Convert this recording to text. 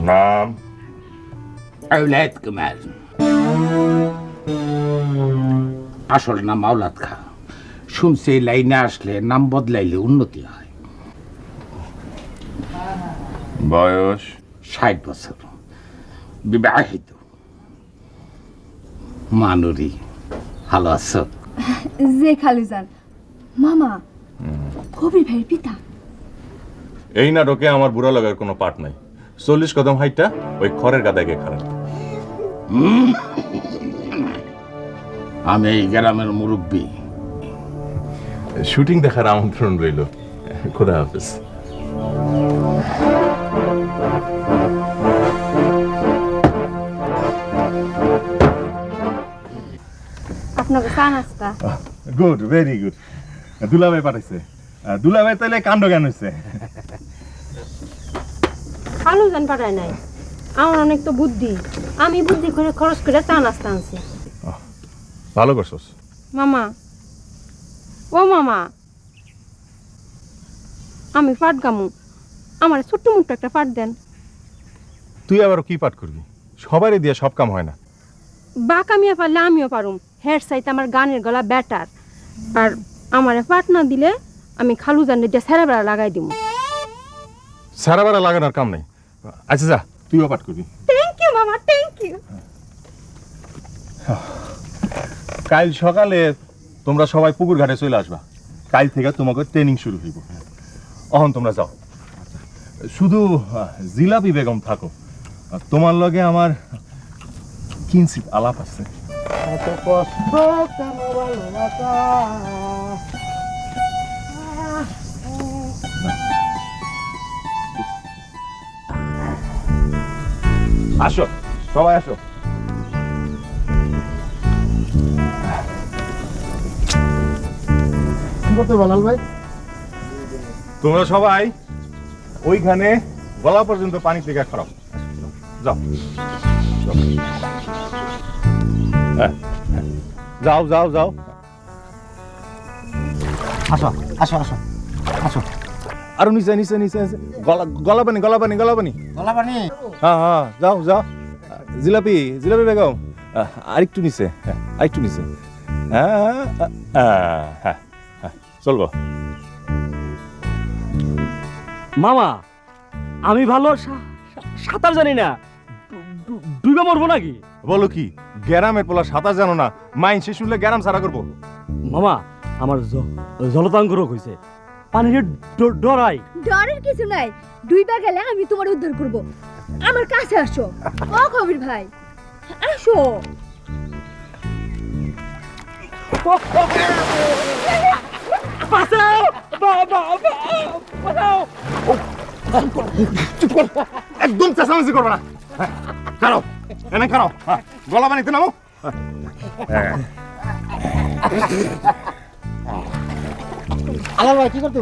নাম औलाद कुमार আসল নাম আওলাদ খা শুনছি এই লাইনে আসলে নাম বদলাইলে উন্নতি হয় বয়স 60 বছর বিবাহিত মানুরি ভালো আছো যে খালুজান মামা কবির ভাইয়ের পিতা এই নাটকে আমার বুড়া লাগার কোনো পার্ট নাই 40 কদম হাইটটা ওই খড়ের গাদায় গিয়ে খারাপ আমি এই গ্রামের মুরব্বী শুটিং দেখার আমন্ত্রণ রইল খোদা হাফেজ আপনাকে চা নাস্তা গুড ভেরি গুড দুলাভাই পাঠাইছে দুলাভাই তাহলে কাণ্ড জ্ঞান হয়েছে খালুজান পাঠায় নাই আমার অনেক তো বুদ্ধি আমি বুদ্ধি করে খরচ করে চা নাস্তা আনছি ভালো করছস মামা ও মামা আমি পাট গামু আমার ছোট্ট মুট্ট একটা পাট দেন তুই আবার কি পাঠ করবি সবারই দিয়ে সব কাম হয় না বা কামিয়া পারলে আমিও পারুম হেড সাইতে আমার গানের গলা ব্যাটার আর আমার পাট না দিলে আমি খালুজানের দিয়ে সেরা বেড়া লাগাই দিব সারা বেড়া লাগানোর কাম নেই আচ্ছা যা তুইও পাঠ করবি থ্যাংক ইউ মামা থ্যাংক ইউ কাল সকালে তোমরা সবাই পুকুর ঘাটে চলে আসবা কাল থেকে তোমাকে ট্রেনিং শুরু হইব অহন তোমরা যাও শুধু জিলাপি বেগম থাকো আর তোমার লগে আমার কিঞ্চিত আলাপ আছে আসো সবাই আসো তোমরা সবাই ওইখানে গলা পর্যন্ত পানি থেকে খারাপ যাও যাও যাও যাও আসো আসো আসো আসো আরো নিচে নিচে নিচে গলা পানি গলা পানি গলা পানি গলা পানি হ্যাঁ হ্যাঁ যাও যাও জিলাপি জিলাপি বেগম আরেকটু নিচে আরেকটু নিচে হ্যাঁ হ্যাঁ হ্যাঁ চলবো মামা আমি ভালো সাঁতার জানি না ডুবে মরবো নাকি বলো কি গ্যারামের পোলা সাঁতার জানো না মাইন শেষ হলে গ্যারাম সারা করবো মামা আমার জলতাঙ্গ রোগ হয়েছে পানির ডরাই ডরের কিছু নাই দুইবার গেলে আমি তোমার উদ্ধার করব আমার কাছে আসো ও কবির ভাই আসো বাঁচাও বাবা বাঁচাও চুপ কর একদম চেঁচামেচি করবে না খারাপ এনে খারাপ গলা পানিতে নামো আলাদা কি করতে